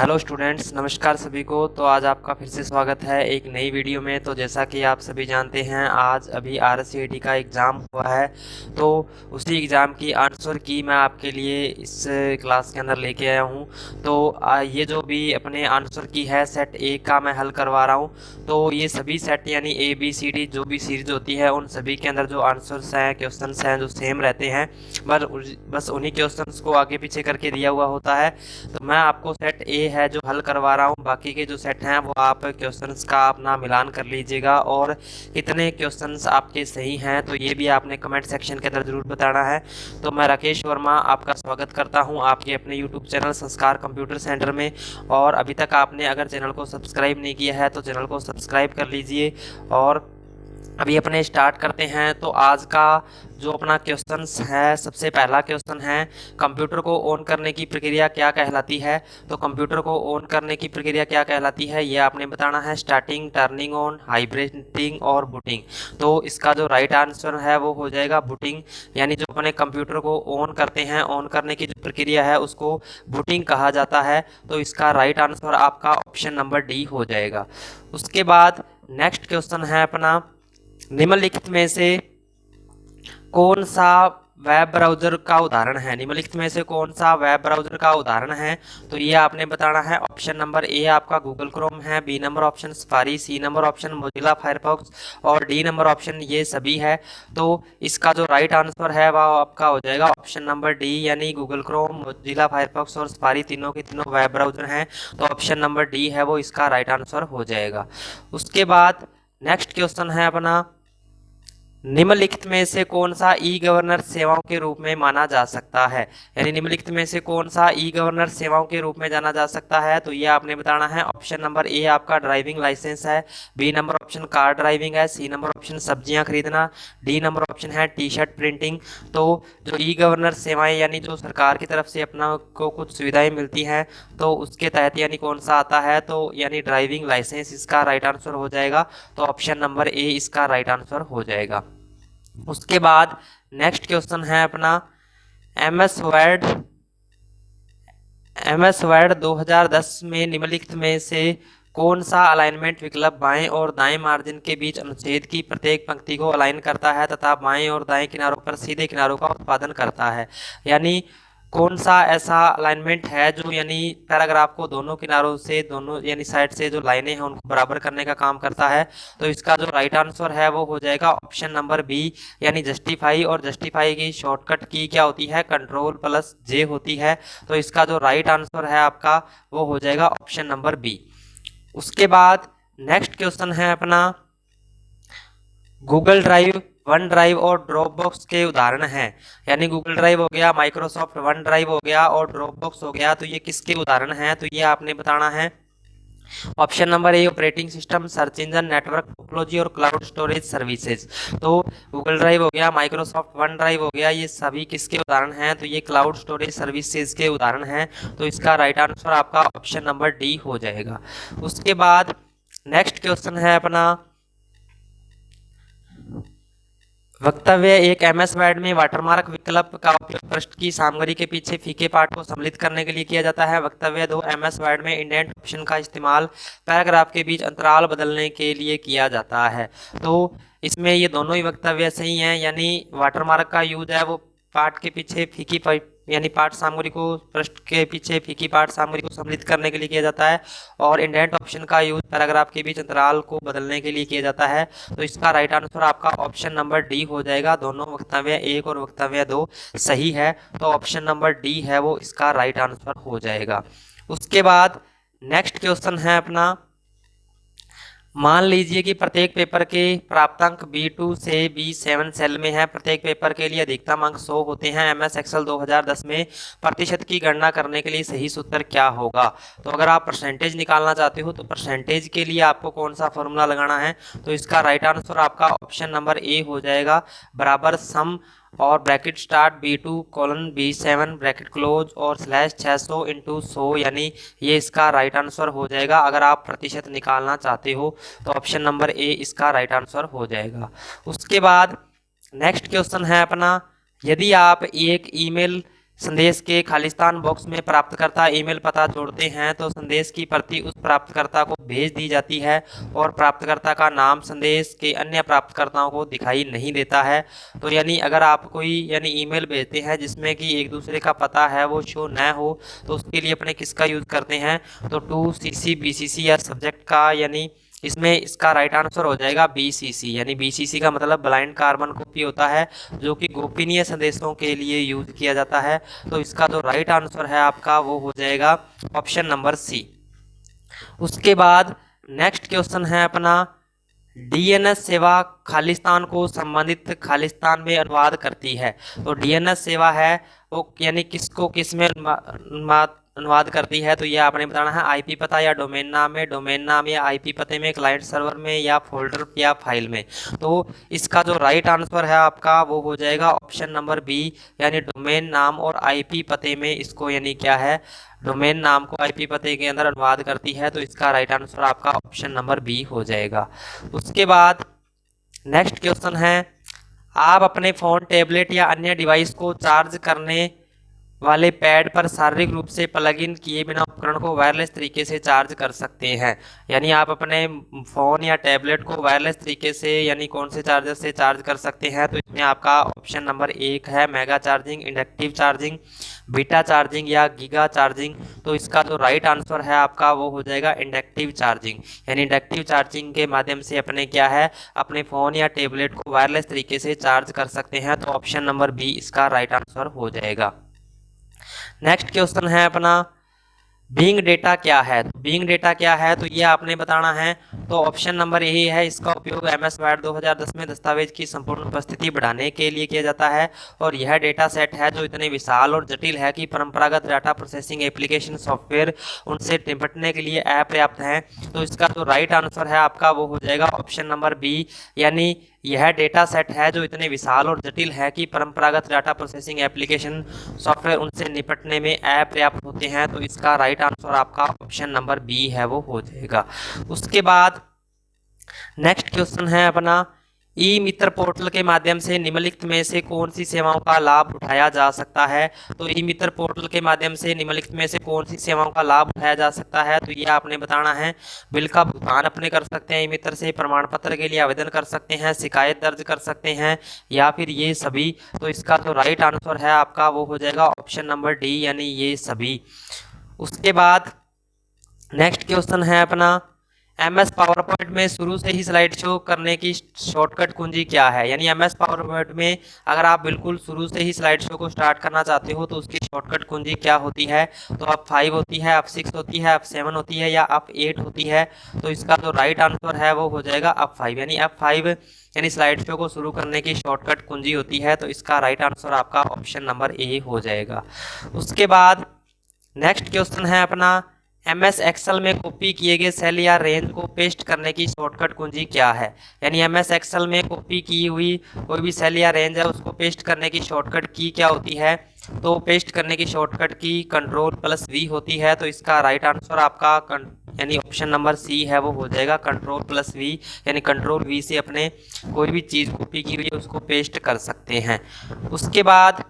Hello students, नमस्कार सभी को। तो आज आपका फिर से स्वागत है एक नई वीडियो में। तो जैसा कि आप सभी जानते हैं, आज अभी RSCET का एग्ज़ाम हुआ है। तो उसी एग्ज़ाम की आंसर की मैं आपके लिए इस क्लास के अंदर लेके आया हूं। तो ये जो भी अपने आंसर की है, सेट ए का मैं हल करवा रहा हूं। तो ये सभी सेट यानी ABCD जो भी सीरीज होती है, उन सभी के अंदर जो आंसर्स हैं, क्वेश्चंस हैं, जो सेम रहते हैं, बस उन्हीं क्वेश्चंस को आगे पीछे करके दिया हुआ होता है। तो मैं आपको सेट ए है जो हल करवा रहा हूँ, बाकी के जो सेट हैं वो आप क्वेश्चंस का अपना मिलान कर लीजिएगा और कितने क्वेश्चंस आपके सही हैं तो ये भी आपने कमेंट सेक्शन के अंदर ज़रूर बताना है। तो मैं राकेश वर्मा आपका स्वागत करता हूँ आपके अपने यूट्यूब चैनल संस्कार कंप्यूटर सेंटर में। और अभी तक आपने अगर चैनल को सब्सक्राइब नहीं किया है तो चैनल को सब्सक्राइब कर लीजिए। और अभी अपने स्टार्ट करते हैं। तो आज का जो अपना क्वेश्चंस है, सबसे पहला क्वेश्चन है, कंप्यूटर को ऑन करने की प्रक्रिया क्या कहलाती है। तो कंप्यूटर को ऑन करने की प्रक्रिया क्या कहलाती है ये आपने बताना है। स्टार्टिंग, टर्निंग ऑन, हाइब्रेटिंग और बूटिंग। तो इसका जो राइट आंसर है वो हो जाएगा बूटिंग। यानी जो अपने कंप्यूटर को ऑन करते हैं, ऑन करने की जो प्रक्रिया है उसको बूटिंग कहा जाता है। तो इसका राइट आंसर आपका ऑप्शन नंबर डी हो जाएगा। उसके बाद नेक्स्ट क्वेश्चन है अपना, निम्नलिखित में से कौन सा वेब ब्राउज़र का उदाहरण है। निम्नलिखित में से कौन सा वेब ब्राउज़र का उदाहरण है। तो ये आपने बताना है। ऑप्शन नंबर ए आपका गूगल क्रोम है, B number option Safari, C number option Mozilla Firefox और डी नंबर ऑप्शन ये सभी है। तो इसका जो राइट आंसर है वह आपका हो जाएगा ऑप्शन नंबर डी, यानी गूगल क्रोम, मोजिला फायरफॉक्स और सफारी तीनों के तीनों वेब ब्राउज़र हैं। तो ऑप्शन नंबर डी है वो इसका राइट आंसर हो जाएगा। उसके बाद नेक्स्ट क्वेश्चन है अपना, निम्नलिखित में से कौन सा ई गवर्नर सेवाओं के रूप में माना जा सकता है। यानी निम्नलिखित में से कौन सा ई गवर्नर सेवाओं के रूप में जाना जा सकता है। तो ये आपने बताना है। ऑप्शन नंबर ए आपका ड्राइविंग लाइसेंस है, B number option car driving है, सी नंबर ऑप्शन सब्जियां खरीदना, डी नंबर ऑप्शन है टी शर्ट प्रिंटिंग। तो जो ई गवर्नर सेवाएं यानी जो सरकार की तरफ से अपना को कुछ सुविधाएं मिलती हैं, तो उसके तहत यानी कौन सा आता है। तो यानी ड्राइविंग लाइसेंस इसका राइट आंसर हो जाएगा। तो ऑप्शन नंबर ए इसका राइट आंसर हो जाएगा। उसके बाद नेक्स्ट क्वेश्चन है अपना, एमएस वर्ड 2010 में निम्नलिखित में से कौन सा अलाइनमेंट विकल्प बाएं और दाएं मार्जिन के बीच अनुच्छेद की प्रत्येक पंक्ति को अलाइन करता है तथा बाएं और दाएं किनारों पर सीधे किनारों का उत्पादन करता है। यानी कौन सा ऐसा अलाइनमेंट है जो यानी पैराग्राफ को दोनों किनारों से, दोनों यानी साइड से जो लाइनें हैं उनको बराबर करने का काम करता है। तो इसका जो राइट आंसर है वो हो जाएगा ऑप्शन नंबर बी, यानी जस्टिफाई। और जस्टिफाई की शॉर्टकट की क्या होती है, Ctrl+J होती है। तो इसका जो राइट आंसर है आपका वो हो जाएगा ऑप्शन नंबर बी। उसके बाद नेक्स्ट क्वेश्चन है अपना, गूगल ड्राइव, वन ड्राइव और ड्रॉप बॉक्स के उदाहरण हैं। यानी गूगल ड्राइव हो गया, माइक्रोसॉफ्ट वन ड्राइव हो गया और ड्रॉप बॉक्स हो गया। तो ये किसके उदाहरण हैं। तो ये आपने बताना है। ऑप्शन नंबर ए operating system, search engine, network topology और क्लाउड स्टोरेज सर्विसेज। तो गूगल ड्राइव हो गया, माइक्रोसॉफ्ट वन ड्राइव हो गया, ये सभी किसके उदाहरण हैं। तो ये क्लाउड स्टोरेज सर्विसेज के उदाहरण हैं। तो इसका राइट आंसर आपका ऑप्शन नंबर डी हो जाएगा। उसके बाद नेक्स्ट क्वेश्चन है अपना, वक्तव्य एक एमएस वर्ड में वाटरमार्क विकल्प का उपयोग पृष्ठ की सामग्री के पीछे फीके पाठ को सम्मिलित करने के लिए किया जाता है। वक्तव्य 2 एमएस वर्ड में इंडेंट ऑप्शन का इस्तेमाल पैराग्राफ के बीच अंतराल बदलने के लिए किया जाता है। तो इसमें ये दोनों ही वक्तव्य सही हैं। यानी वाटरमार्क का यूज है वो पाठ के पीछे फीकी यानी पाठ सामग्री को, पृष्ठ के पीछे फीकी पाठ सामग्री को सम्मिलित करने के लिए किया जाता है। और इंडेंट ऑप्शन का यूज पैराग्राफ के बीच अंतराल को बदलने के लिए किया जाता है। तो इसका राइट आंसर आपका ऑप्शन नंबर डी हो जाएगा। दोनों वक्तव्य 1 और वक्तव्य 2 सही है। तो ऑप्शन नंबर डी है वो इसका राइट आंसर हो जाएगा। उसके बाद नेक्स्ट क्वेश्चन है अपना, मान लीजिए कि प्रत्येक पेपर के प्राप्तांक B2 से B7 सेल में है। प्रत्येक पेपर के लिए अधिकतम अंक 100 होते हैं। MS एक्सेल 2010 में प्रतिशत की गणना करने के लिए सही सूत्र क्या होगा। तो अगर आप परसेंटेज निकालना चाहते हो तो परसेंटेज के लिए आपको कौन सा फॉर्मूला लगाना है। तो इसका राइट आंसर आपका ऑप्शन नंबर ए हो जाएगा, बराबर सम और bracket start B2 colon B7 bracket close और स्लैश 600 इंटू 100। यानी ये इसका राइट आंसर हो जाएगा। अगर आप प्रतिशत निकालना चाहते हो तो ऑप्शन नंबर ए इसका राइट आंसर हो जाएगा। उसके बाद नेक्स्ट क्वेश्चन है अपना, यदि आप एक ईमेल संदेश के खालिस्तान बॉक्स में प्राप्तकर्ता ईमेल पता जोड़ते हैं तो संदेश की प्रति उस प्राप्तकर्ता को भेज दी जाती है और प्राप्तकर्ता का नाम संदेश के अन्य प्राप्तकर्ताओं को दिखाई नहीं देता है। तो यानी अगर आप कोई ईमेल भेजते हैं जिसमें कि एक दूसरे का पता है वो शो न हो, तो उसके लिए अपने किसका यूज़ करते हैं, तो टू CC BCC या सब्जेक्ट का, यानी इसमें इसका राइट आंसर हो जाएगा BCC। यानी BCC का मतलब ब्लाइंड कार्बन कॉपी होता है, जो कि गोपनीय संदेशों के लिए यूज किया जाता है। तो इसका जो राइट आंसर है आपका वो हो जाएगा ऑप्शन नंबर C। उसके बाद नेक्स्ट क्वेश्चन है अपना, DNS सेवा खालिस्तान को संबंधित खालिस्तान में अनुवाद करती है। तो DNS सेवा है वो यानी किसको किस में अनुवाद करती है, तो ये आपने बताना है IP पता या डोमेन नाम में, डोमेन नाम या IP पते में, क्लाइंट सर्वर में या फोल्डर या फाइल में। तो इसका जो राइट आंसर है आपका वो हो जाएगा ऑप्शन नंबर B, यानी डोमेन नाम और IP पते में इसको यानी क्या है, डोमेन नाम को IP पते के अंदर अनुवाद करती है। तो इसका राइट आंसर आपका ऑप्शन नंबर B हो जाएगा। उसके बाद नेक्स्ट क्वेश्चन है, आप अपने फ़ोन, टैबलेट या अन्य डिवाइस को चार्ज करने वाले पैड पर शारीरिक रूप से प्लग इन किए बिना उपकरण को वायरलेस तरीके से चार्ज कर सकते हैं। यानी आप अपने फ़ोन या टैबलेट को वायरलेस तरीके से यानी कौन से चार्जर से चार्ज कर सकते हैं, तो इसमें आपका ऑप्शन नंबर 1 है mega charging, inductive charging, beta charging या गीगा चार्जिंग। तो इसका जो राइट आंसर है आपका वो हो जाएगा इंडक्टिव चार्जिंग। यानी इंडक्टिव चार्जिंग के माध्यम से अपने क्या है, अपने फ़ोन या टैबलेट को वायरलेस तरीके से चार्ज कर सकते हैं। तो ऑप्शन नंबर B इसका राइट आंसर हो जाएगा। नेक्स्ट क्वेश्चन है अपना, बिंग डेटा क्या है। बिंग डेटा क्या है, तो ये आपने बताना है। तो ऑप्शन नंबर यही है, इसका उपयोग MS वर्ड 2010 में दस्तावेज की संपूर्ण उपस्थिति बढ़ाने के लिए किया जाता है और यह डेटा सेट है जो इतने विशाल और जटिल है कि परंपरागत डाटा प्रोसेसिंग एप्लीकेशन सॉफ्टवेयर उनसे निपटने के लिए अपर्याप्त हैं। तो इसका जो राइट आंसर है आपका वो हो जाएगा ऑप्शन नंबर B, यानी यह डेटा सेट है जो इतने विशाल और जटिल है कि परंपरागत डाटा प्रोसेसिंग एप्लीकेशन सॉफ्टवेयर उनसे निपटने में अपर्याप्त होते हैं। तो इसका राइट आंसर आपका ऑप्शन नंबर B है वो हो जाएगा। उसके बाद नेक्स्ट क्वेश्चन है अपना, ई मित्र पोर्टल के माध्यम से निम्नलिखित में से कौन सी सेवाओं का लाभ उठाया जा सकता है। तो ई मित्र पोर्टल के माध्यम से निम्नलिखित में से कौन सी सेवाओं का लाभ उठाया जा सकता है, तो ये आपने बताना है। बिल का भुगतान अपने कर सकते हैं ई मित्र से, प्रमाण पत्र के लिए आवेदन कर सकते हैं, शिकायत दर्ज कर सकते हैं या फिर ये सभी। तो इसका जो राइट आंसर है आपका वो हो जाएगा ऑप्शन नंबर D, यानी ये सभी। उसके बाद नेक्स्ट क्वेश्चन है अपना, MS पावर पॉइंट में शुरू से ही स्लाइड शो करने की शॉर्टकट कुंजी क्या है। यानी MS पावर पॉइंट में अगर आप बिल्कुल शुरू से ही स्लाइड शो को स्टार्ट करना चाहते हो तो उसकी शॉर्टकट कुंजी क्या होती है, तो अब 5 होती है, अब 6 होती है, अब 7 होती है या अब 8 होती है। तो इसका जो राइट आंसर है वो हो जाएगा अब 5, यानी अब 5 यानी स्लाइड शो को शुरू करने की शॉर्टकट कुंजी होती है। तो इसका राइट आंसर आपका ऑप्शन नंबर A हो जाएगा। उसके बाद नेक्स्ट क्वेश्चन है अपना, MS एक्सेल में कॉपी किए गए सेल या रेंज को पेस्ट करने की शॉर्टकट कुंजी क्या है। यानी MS एक्सेल में कॉपी की हुई कोई भी सेल या रेंज है उसको पेस्ट करने की शॉर्टकट की क्या होती है, तो पेस्ट करने की शॉर्टकट की Ctrl+V होती है। तो इसका राइट आंसर आपका यानी ऑप्शन नंबर C है वो हो जाएगा Ctrl+V, यानी Ctrl+V से अपने कोई भी चीज़ कॉपी की हुई है उसको पेस्ट कर सकते हैं। उसके बाद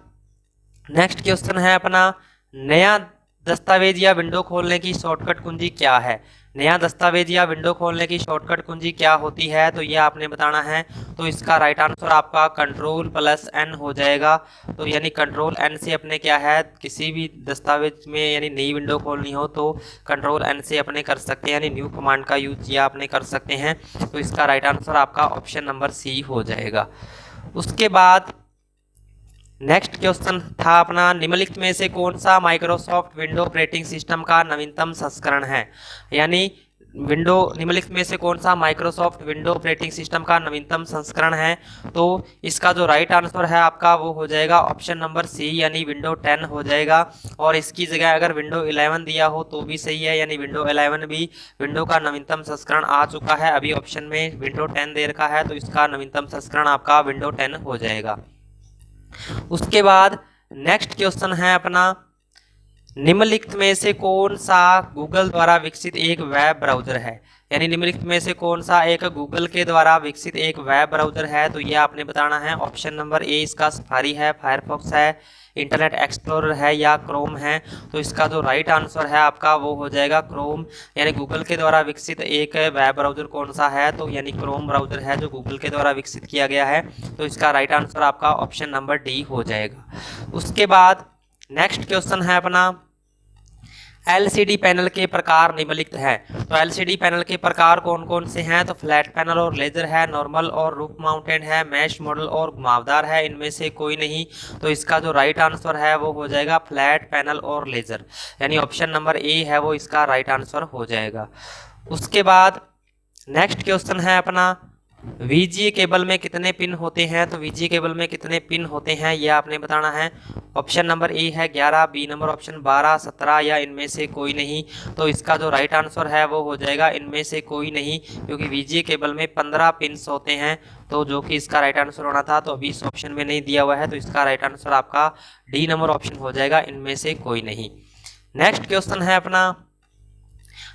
नेक्स्ट क्वेश्चन है अपना, नया दस्तावेज या विंडो खोलने की शॉर्टकट कुंजी क्या है। नया दस्तावेज या विंडो खोलने की शॉर्टकट कुंजी क्या होती है, तो ये आपने बताना है। तो इसका राइट आंसर आपका Ctrl+N हो जाएगा। तो यानी Ctrl+N से अपने क्या है, किसी भी दस्तावेज में यानी नई विंडो खोलनी हो तो Ctrl+N से अपने कर सकते हैं, यानी न्यू कमांड का यूज किया अपने कर सकते हैं। तो इसका राइट आंसर आपका ऑप्शन नंबर C हो जाएगा। उसके बाद नेक्स्ट क्वेश्चन था अपना, निम्नलिखित में से कौन सा माइक्रोसॉफ्ट विंडो ऑपरेटिंग सिस्टम का नवीनतम संस्करण है। यानी निम्नलिखित में से कौन सा माइक्रोसॉफ्ट विंडो ऑपरेटिंग सिस्टम का नवीनतम संस्करण है, तो इसका जो राइट आंसर है आपका वो हो जाएगा ऑप्शन नंबर C, यानी विंडो 10 हो जाएगा। और इसकी जगह अगर विंडो 11 दिया हो तो भी सही है, यानी विंडो 11 भी विंडो का नवीनतम संस्करण आ चुका है। अभी ऑप्शन में विंडो 10 दे रखा है तो इसका नवीनतम संस्करण आपका विंडो 10 हो जाएगा। उसके बाद नेक्स्ट क्वेश्चन है अपना, निम्नलिखित में से कौन सा गूगल द्वारा विकसित एक वेब ब्राउज़र है? यानी निम्नलिखित में से कौन सा एक गूगल के द्वारा विकसित एक वेब ब्राउज़र है? तो ये आपने बताना है। ऑप्शन नंबर ए इसका सफारी है, फायरफॉक्स है, इंटरनेट एक्सप्लोरर है या क्रोम है। तो इसका जो राइट आंसर है आपका वो हो जाएगा क्रोम। यानी गूगल के द्वारा विकसित एक वेब ब्राउज़र कौन सा है? तो यानी क्रोम ब्राउज़र है जो गूगल के द्वारा विकसित किया गया है। तो इसका राइट आंसर आपका ऑप्शन नंबर डी हो जाएगा। उसके बाद नेक्स्ट क्वेश्चन है अपना, एलसीडी पैनल के प्रकार निम्नलिखित हैं। तो एलसीडी पैनल के प्रकार कौन कौन से हैं? तो फ्लैट पैनल और लेजर है, नॉर्मल और रूफ माउंटेड है, मैश मॉडल और घुमावदार है, इनमें से कोई नहीं। तो इसका जो राइट आंसर है वो हो जाएगा फ्लैट पैनल और लेजर, यानी ऑप्शन नंबर ए है वो इसका राइट आंसर हो जाएगा। उसके बाद नेक्स्ट क्वेश्चन है अपना, वीजीए केबल में कितने पिन होते हैं? तो वीजीए केबल में कितने पिन होते हैं ये आपने बताना है। ऑप्शन नंबर ए है 11, बी नंबर ऑप्शन 12, 17 या इनमें से कोई नहीं। तो इसका जो राइट आंसर है वो हो जाएगा इनमें से कोई नहीं, क्योंकि वीजीए केबल में 15 पिन्स होते हैं। तो जो कि इसका राइट आंसर होना था, तो अभी इस ऑप्शन में नहीं दिया हुआ है। तो इसका राइट आंसर आपका डी नंबर ऑप्शन हो जाएगा, इनमें से कोई नहीं। नेक्स्ट क्वेश्चन है अपना,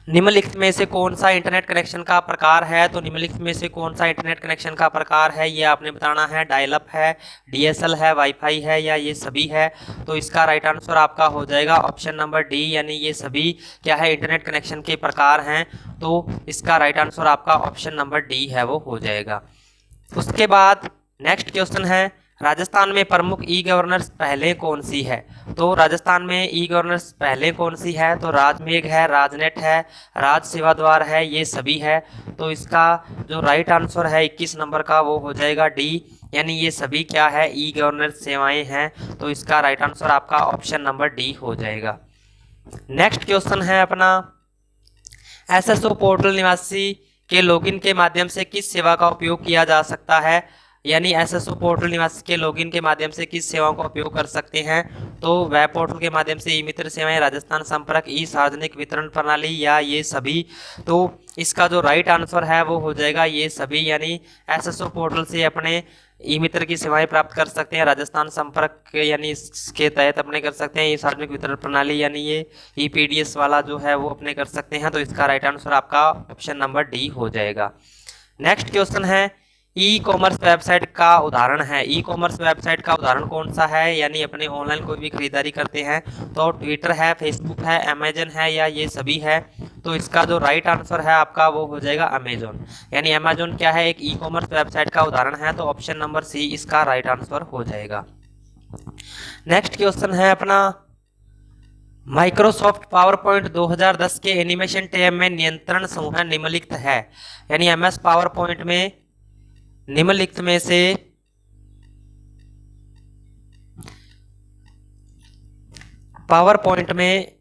निम्नलिखित में से कौन सा इंटरनेट कनेक्शन का प्रकार है? तो निम्नलिखित में से कौन सा इंटरनेट कनेक्शन का प्रकार है ये आपने बताना है। डायल अप है, डीएसएल है, वाईफाई है या ये सभी है? तो इसका राइट आंसर आपका हो जाएगा ऑप्शन नंबर डी, यानी ये सभी क्या है इंटरनेट कनेक्शन के प्रकार हैं। तो इसका राइट आंसर आपका ऑप्शन नंबर डी है वो हो जाएगा। उसके बाद नेक्स्ट क्वेश्चन है, राजस्थान में प्रमुख ई गवर्नेंस पहले कौन सी है? तो राजस्थान में ई गवर्नेंस पहले कौन सी है? तो राजमेघ है, राजनेट है, राज सेवा द्वार है, ये सभी है। तो इसका जो राइट आंसर है 21 नंबर का वो हो जाएगा डी, यानी ये सभी क्या है ई गवर्नेंस सेवाएं हैं। तो इसका राइट आंसर आपका ऑप्शन नंबर डी हो जाएगा। नेक्स्ट क्वेश्चन है अपना, एसएसओ पोर्टल निवासी के लॉगिन के माध्यम से किस सेवा का उपयोग किया जा सकता है? यानी एसएसओ पोर्टल निवासी के लॉगिन के माध्यम से किस सेवाओं का उपयोग कर सकते हैं? तो वेब पोर्टल के माध्यम से ई मित्र सेवाएं, राजस्थान संपर्क, ई सार्वजनिक वितरण प्रणाली या ये सभी? तो इसका जो राइट आंसर है वो हो जाएगा ये सभी, यानी एसएसओ पोर्टल से अपने ई मित्र की सेवाएं प्राप्त कर सकते हैं। राजस्थान संपर्क यानी इसके तहत अपने कर सकते हैं। ये सार्वजनिक वितरण प्रणाली यानी ये ईपीडीएस वाला जो है वो अपने कर सकते हैं। तो इसका राइट आंसर आपका ऑप्शन नंबर डी हो जाएगा। नेक्स्ट क्वेश्चन है, ई कॉमर्स वेबसाइट का उदाहरण है। ई कॉमर्स वेबसाइट का उदाहरण कौन सा है? यानी अपने ऑनलाइन कोई भी खरीदारी करते हैं तो ट्विटर है, फेसबुक है, अमेजन है या ये सभी है? तो इसका जो राइट आंसर है आपका वो हो जाएगा अमेजोन, यानी अमेजोन क्या है एक ई कॉमर्स वेबसाइट का उदाहरण है। तो ऑप्शन नंबर सी इसका राइट आंसर हो जाएगा। नेक्स्ट क्वेश्चन है अपना, माइक्रोसॉफ्ट पावर पॉइंट 2010 के एनिमेशन टैब में नियंत्रण समूह निम्नलिखित है। यानी एमएस पावर पॉइंट में निम्नलिखित में से पावर पॉइंट में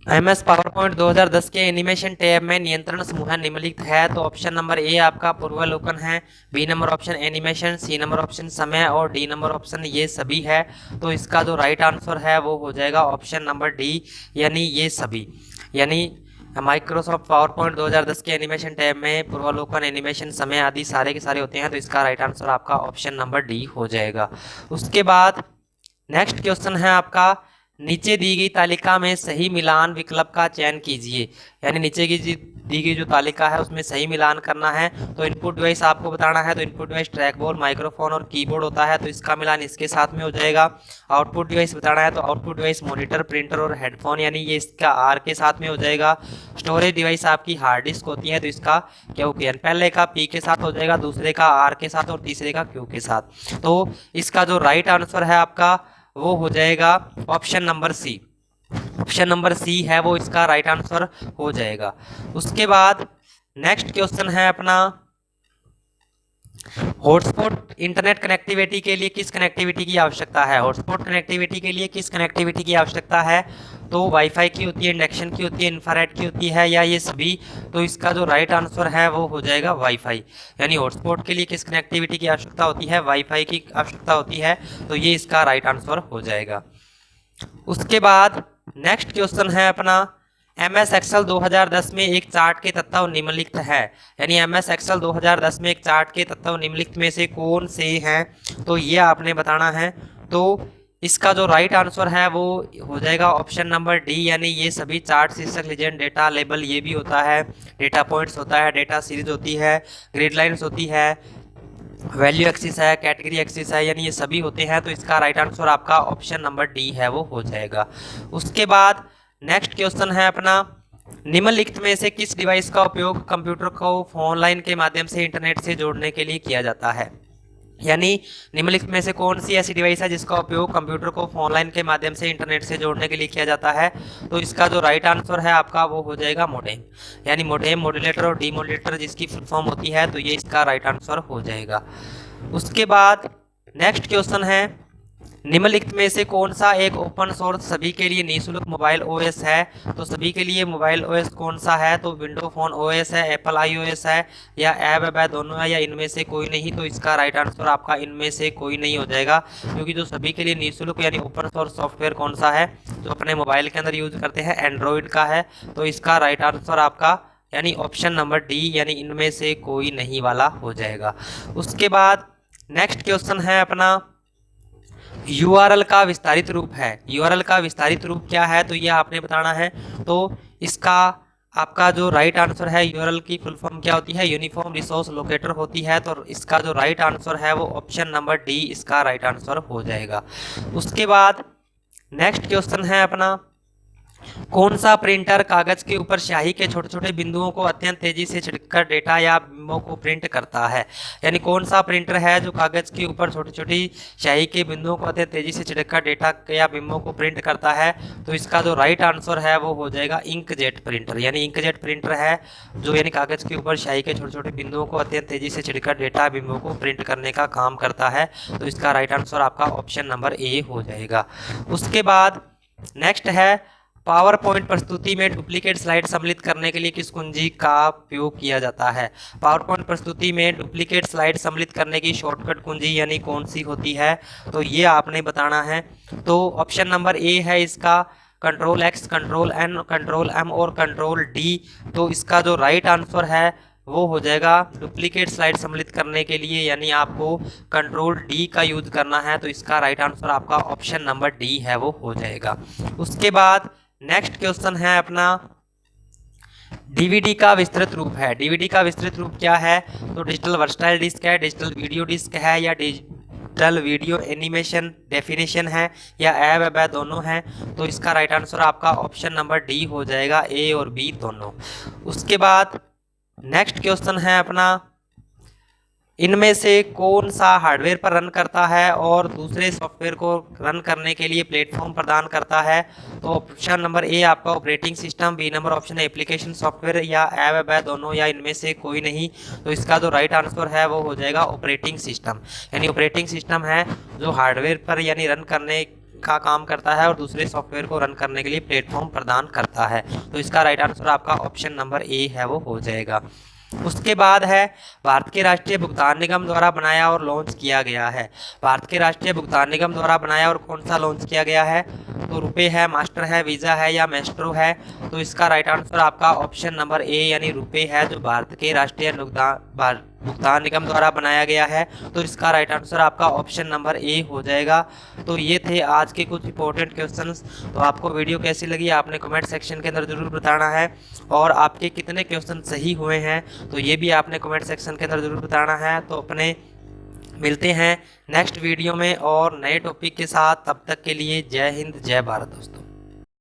एमएस पावर पॉइंट 2010 के एनिमेशन टैब में नियंत्रण समूह निम्नलिखित है। तो ऑप्शन नंबर ए आपका पूर्वावलोकन है, B number option animation, C number option समय और डी नंबर ऑप्शन ये सभी है। तो इसका जो राइट आंसर है वो हो जाएगा ऑप्शन नंबर डी, यानी ये सभी। यानी माइक्रोसॉफ्ट पावर पॉइंट 2010 के एनिमेशन टैब में पूर्वावलोकन, एनिमेशन, समय आदि सारे के सारे होते हैं। तो इसका राइट आंसर आपका ऑप्शन नंबर डी हो जाएगा। उसके बाद नेक्स्ट क्वेश्चन है आपका, नीचे दी गई तालिका में सही मिलान विकल्प का चयन कीजिए। यानी नीचे की दी गई जो तालिका है उसमें सही मिलान करना है। तो इनपुट डिवाइस आपको बताना है। तो input device track ball, microphone और कीबोर्ड होता है। तो इसका मिलान इसके साथ में हो जाएगा। आउटपुट डिवाइस बताना है। तो आउटपुट डिवाइस मॉनिटर, प्रिंटर और हेडफोन, यानी ये इसका आर के साथ में हो जाएगा। स्टोरेज डिवाइस आपकी हार्ड डिस्क होती है। तो इसका क्या हो गया, पहले का पी के साथ हो जाएगा, दूसरे का आर के साथ और तीसरे का क्यू के साथ। तो इसका जो राइट आंसर है आपका वो हो जाएगा option number C. Option number C है वो इसका राइट आंसर हो जाएगा। उसके बाद नेक्स्ट क्वेश्चन है अपना, हॉटस्पॉट इंटरनेट कनेक्टिविटी के लिए किस कनेक्टिविटी की आवश्यकता है? हॉटस्पॉट कनेक्टिविटी के लिए किस कनेक्टिविटी की आवश्यकता है? तो वाईफाई की होती है, इंडक्शन की होती है, इंफ्रारेड की होती है या ये सभी? तो इसका जो राइट आंसर है वो हो जाएगा वाईफाई। यानी हॉटस्पॉट के लिए किस कनेक्टिविटी की आवश्यकता होती है? वाईफाई की आवश्यकता होती है। तो ये इसका राइट आंसर हो जाएगा। उसके बाद नेक्स्ट क्वेश्चन है अपना, MS एक्सेल 2010 में एक चार्ट के तत्व निम्नलिखित है, यानी MS एक्सेल 2010 में एक चार्ट के तत्व निम्नलिखित में से कौन से हैं, तो ये आपने बताना है। तो इसका जो राइट आंसर है वो हो जाएगा ऑप्शन नंबर डी, यानी ये सभी चार्ट, शीर्षक, लीजेंड, डेटा, लेबल, ये भी होता है, डेटा पॉइंट्स होता है, डेटा सीरीज होती है, ग्रिड लाइन्स होती है, वैल्यू एक्सिस है, कैटेगरी एक्सिस है, यानी ये सभी होते हैं। तो इसका राइट आंसर आपका ऑप्शन नंबर डी है वो हो जाएगा। उसके बाद नेक्स्ट क्वेश्चन है अपना, निम्नलिखित में से किस डिवाइस का उपयोग कंप्यूटर को ऑनलाइन के माध्यम से इंटरनेट से जोड़ने के लिए किया जाता है, यानी निम्नलिखित में से कौन सी ऐसी डिवाइस है जिसका उपयोग कंप्यूटर को ऑनलाइन के माध्यम से इंटरनेट से जोड़ने के लिए किया जाता है। तो इसका जो राइट आंसर है आपका वो हो जाएगा मोडेम, यानी मोडेम, मॉड्यूलेटर और डीमॉड्यूलेटर जिसकी फुल फॉर्म होती है, तो ये इसका राइट आंसर हो जाएगा। उसके बाद नेक्स्ट क्वेश्चन है, निम्नलिखित में से कौन सा एक ओपन सोर्स सभी के लिए निःशुल्क मोबाइल ओएस है। तो सभी के लिए मोबाइल ओएस कौन सा है, तो विंडो फोन ओएस है, एप्पल iOS है, या ऐप है, दोनों है, या इनमें से कोई नहीं। तो इसका राइट आंसर आपका इनमें से कोई नहीं हो जाएगा, क्योंकि जो सभी के लिए निःशुल्क यानी ओपन सोर्स सॉफ्टवेयर कौन सा है जो अपने मोबाइल के अंदर यूज करते हैं, एंड्रॉइड का है। तो इसका राइट आंसर आपका यानी ऑप्शन नंबर डी, यानी इनमें से कोई नहीं वाला हो जाएगा। उसके बाद नेक्स्ट क्वेश्चन है अपना, URL का विस्तारित रूप है। URL का विस्तारित रूप क्या है, तो ये आपने बताना है। तो इसका आपका जो राइट आंसर है, URL की फुल फॉर्म क्या होती है, यूनिफॉर्म रिसोर्स लोकेटर होती है। तो इसका जो राइट आंसर है वो ऑप्शन नंबर डी इसका राइट आंसर हो जाएगा। उसके बाद नेक्स्ट क्वेश्चन है अपना, कौन सा प्रिंटर कागज के ऊपर स्याही के छोटे छोटे बिंदुओं को अत्यंत तेजी से छिड़ककर डेटा या बिंबों को प्रिंट करता है, यानी कौन सा प्रिंटर है जो कागज के ऊपर छोटी छोटी स्याही के बिंदुओं को अत्यंत तेजी से छिड़ककर डेटा या बिंबों को प्रिंट करता है। तो इसका जो राइट आंसर है वो हो जाएगा इंकजेट प्रिंटर, यानी इंकजेट प्रिंटर है जो यानी कागज के ऊपर स्याही के छोटे छोटे बिंदुओं को अत्यंत तेजी से छिड़ककर डेटा बिंबों को प्रिंट करने का काम करता है। तो इसका राइट आंसर आपका ऑप्शन नंबर ए हो जाएगा। उसके बाद नेक्स्ट है, पावर पॉइंट प्रस्तुति में डुप्लीकेट स्लाइड सम्मिलित करने के लिए किस कुंजी का उपयोग किया जाता है। पावर पॉइंट प्रस्तुति में डुप्लीकेट स्लाइड सम्मिलित करने की शॉर्टकट कुंजी यानी कौन सी होती है, तो ये आपने बताना है। तो ऑप्शन नंबर ए है इसका Ctrl+X, Ctrl+N, Ctrl+M और Ctrl+D। तो इसका जो राइट आंसर है वो हो जाएगा डुप्लीकेट स्लाइड सम्मिलित करने के लिए, यानी आपको Ctrl+D का यूज करना है। तो इसका राइट आंसर आपका ऑप्शन नंबर डी है वो हो जाएगा। उसके बाद नेक्स्ट क्वेश्चन है अपना, डीवीडी का विस्तृत रूप है। डीवीडी का विस्तृत रूप क्या है, तो डिजिटल वर्सटाइल डिस्क है, डिजिटल वीडियो डिस्क है, या डिजिटल वीडियो एनिमेशन डेफिनेशन है, या ऐप है, दोनों हैं। तो इसका राइट आंसर आपका ऑप्शन नंबर डी हो जाएगा, ए और बी दोनों। उसके बाद नेक्स्ट क्वेश्चन है अपना, इनमें से कौन सा हार्डवेयर पर रन करता है और दूसरे सॉफ्टवेयर को रन करने के लिए प्लेटफॉर्म प्रदान करता है। तो ऑप्शन नंबर ए आपका operating system, B number option है एप्लीकेशन सॉफ्टवेयर, या ऐप है, दोनों, या इनमें से कोई नहीं। तो इसका जो राइट आंसर है वो हो जाएगा ऑपरेटिंग सिस्टम, यानी ऑपरेटिंग सिस्टम है जो हार्डवेयर पर यानी रन करने का काम करता है और दूसरे सॉफ्टवेयर को रन करने के लिए प्लेटफॉर्म प्रदान करता है। तो इसका राइट आंसर आपका ऑप्शन नंबर ए है वो हो जाएगा। उसके बाद है, भारत के राष्ट्रीय भुगतान निगम द्वारा बनाया और लॉन्च किया गया है। भारत के राष्ट्रीय भुगतान निगम द्वारा बनाया और कौन सा लॉन्च किया गया है, तो रुपए है, मास्टर है, वीज़ा है, या मेस्ट्रो है। तो इसका राइट आंसर आपका ऑप्शन नंबर ए यानी रुपए है, जो भारत के राष्ट्रीय भुगतान निगम द्वारा बनाया गया है। तो इसका राइट आंसर आपका ऑप्शन नंबर ए हो जाएगा। तो ये थे आज के कुछ इंपॉर्टेंट क्वेश्चंस। तो आपको वीडियो कैसी लगी आपने कमेंट सेक्शन के अंदर ज़रूर बताना है, और आपके कितने क्वेश्चन सही हुए हैं तो ये भी आपने कमेंट सेक्शन के अंदर ज़रूर बताना है। तो अपने मिलते हैं नेक्स्ट वीडियो में और नए टॉपिक के साथ, तब तक के लिए जय हिंद जय भारत दोस्तों।